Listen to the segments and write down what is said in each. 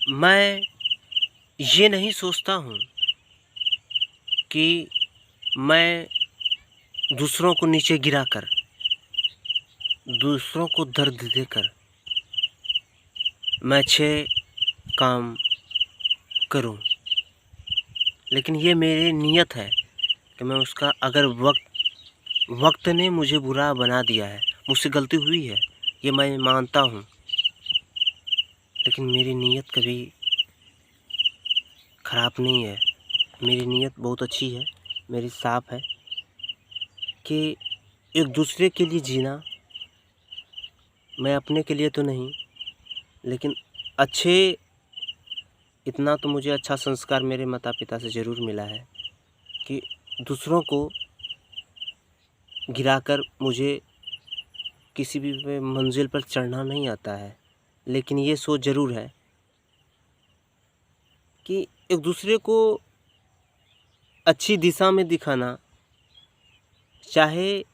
मैं ये नहीं सोचता हूँ कि मैं दूसरों को नीचे गिराकर, दूसरों को दर्द देकर मैं अच्छे काम करूं। लेकिन ये मेरी नीयत है कि मैं उसका, अगर वक्त ने मुझे बुरा बना दिया है, मुझसे गलती हुई है, ये मैं मानता हूँ। लेकिन मेरी नीयत कभी ख़राब नहीं है। मेरी नीयत बहुत अच्छी है, मेरी साफ़ है कि एक दूसरे के लिए जीना। मैं अपने के लिए तो नहीं, लेकिन अच्छे, इतना तो मुझे अच्छा संस्कार मेरे माता पिता से ज़रूर मिला है कि दूसरों को गिराकर मुझे किसी भी मंजिल पर चढ़ना नहीं आता है। लेकिन ये सोच ज़रूर है कि एक दूसरे को अच्छी दिशा में दिखाना। चाहे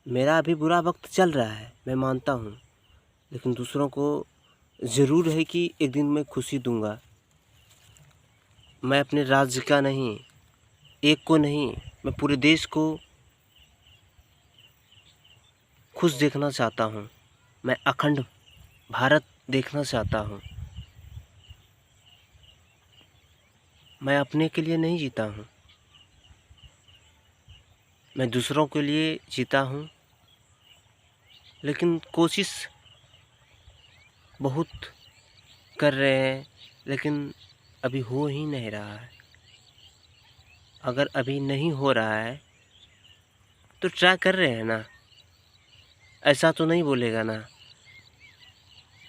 मेरा अभी बुरा वक्त चल रहा है, मैं मानता हूँ, लेकिन दूसरों को ज़रूर है कि एक दिन मैं खुशी दूंगा। मैं अपने राज्य का नहीं, एक को नहीं, मैं पूरे देश को खुश देखना चाहता हूँ। मैं अखंड भारत देखना चाहता हूँ। मैं अपने के लिए नहीं जीता हूँ, मैं दूसरों के लिए जीता हूँ। लेकिन कोशिश बहुत कर रहे हैं, लेकिन अभी हो ही नहीं रहा है। अगर अभी नहीं हो रहा है तो ट्राई कर रहे हैं ना। ऐसा तो नहीं बोलेगा ना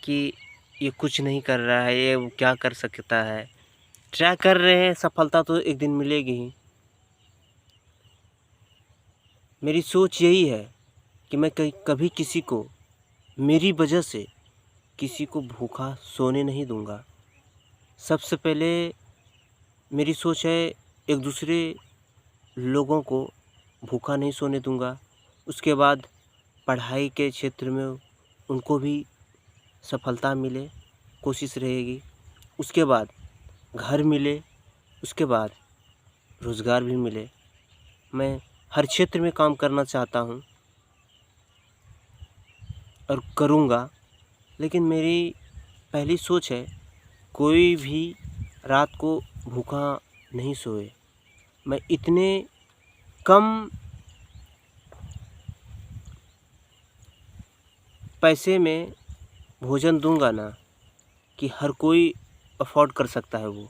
कि ये कुछ नहीं कर रहा है, ये क्या कर सकता है। ट्राई कर रहे हैं, सफलता तो एक दिन मिलेगी ही। मेरी सोच यही है कि मैं कभी किसी को, मेरी वजह से किसी को भूखा सोने नहीं दूंगा। सबसे पहले मेरी सोच है, एक दूसरे लोगों को भूखा नहीं सोने दूंगा। उसके बाद पढ़ाई के क्षेत्र में उनको भी सफलता मिले, कोशिश रहेगी। उसके बाद घर मिले, उसके बाद रोज़गार भी मिले। मैं हर क्षेत्र में काम करना चाहता हूँ और करूँगा। लेकिन मेरी पहली सोच है, कोई भी रात को भूखा नहीं सोए। मैं इतने कम पैसे में भोजन दूंगा ना कि हर कोई अफ़ोर्ड कर सकता है वो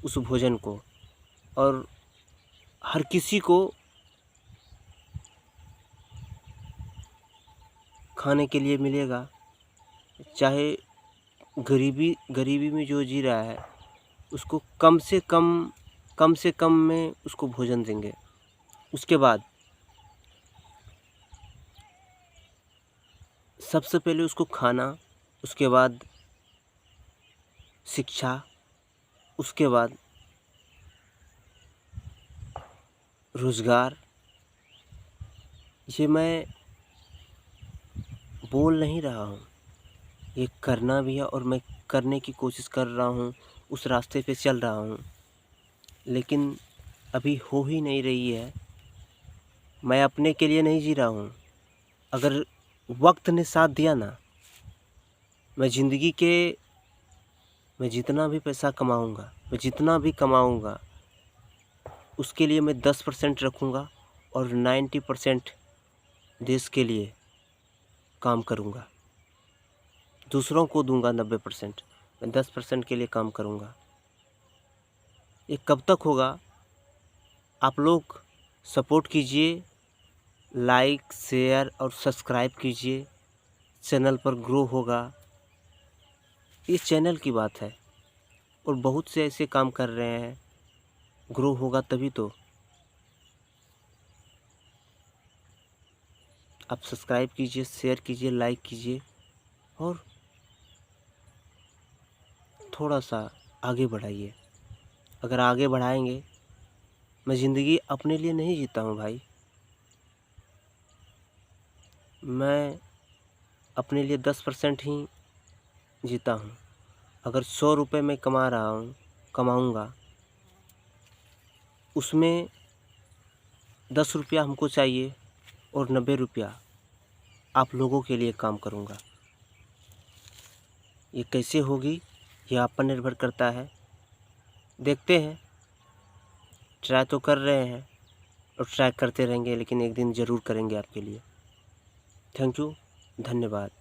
उस भोजन को, और हर किसी को खाने के लिए मिलेगा। चाहे गरीबी में जो जी रहा है, उसको कम से कम में उसको भोजन देंगे। उसके बाद सबसे पहले उसको खाना, उसके बाद शिक्षा, उसके बाद रोज़गार। ये मैं बोल नहीं रहा हूँ, ये करना भी है और मैं करने की कोशिश कर रहा हूँ, उस रास्ते पे चल रहा हूँ। लेकिन अभी हो ही नहीं रही है। मैं अपने के लिए नहीं जी रहा हूँ। अगर वक्त ने साथ दिया ना, मैं ज़िंदगी के, मैं जितना भी पैसा कमाऊँगा, मैं जितना भी कमाऊँगा, उसके लिए मैं 10% रखूँगा और 90% देश के लिए काम करूँगा। दूसरों को दूंगा 90%, मैं 10% के लिए काम करूँगा। ये कब तक होगा? आप लोग सपोर्ट कीजिए, लाइक, शेयर और सब्सक्राइब कीजिए। चैनल पर ग्रो होगा। ये चैनल की बात है और बहुत से ऐसे काम कर रहे हैं, ग्रो होगा तभी तो। आप सब्सक्राइब कीजिए, शेयर कीजिए, लाइक कीजिए और थोड़ा सा आगे बढ़ाइए। अगर आगे बढ़ाएंगे, मैं ज़िंदगी अपने लिए नहीं जीता हूँ भाई। मैं अपने लिए 10% ही जीता हूँ। अगर 100 रुपये मैं कमा रहा हूँ, कमाऊँगा, उसमें 10 रुपया हमको चाहिए और 90 रुपया आप लोगों के लिए काम करूँगा। ये कैसे होगी, ये आप पर निर्भर करता है। देखते हैं, ट्राई तो कर रहे हैं और ट्राई करते रहेंगे, लेकिन एक दिन ज़रूर करेंगे आपके लिए। थैंक यू, धन्यवाद।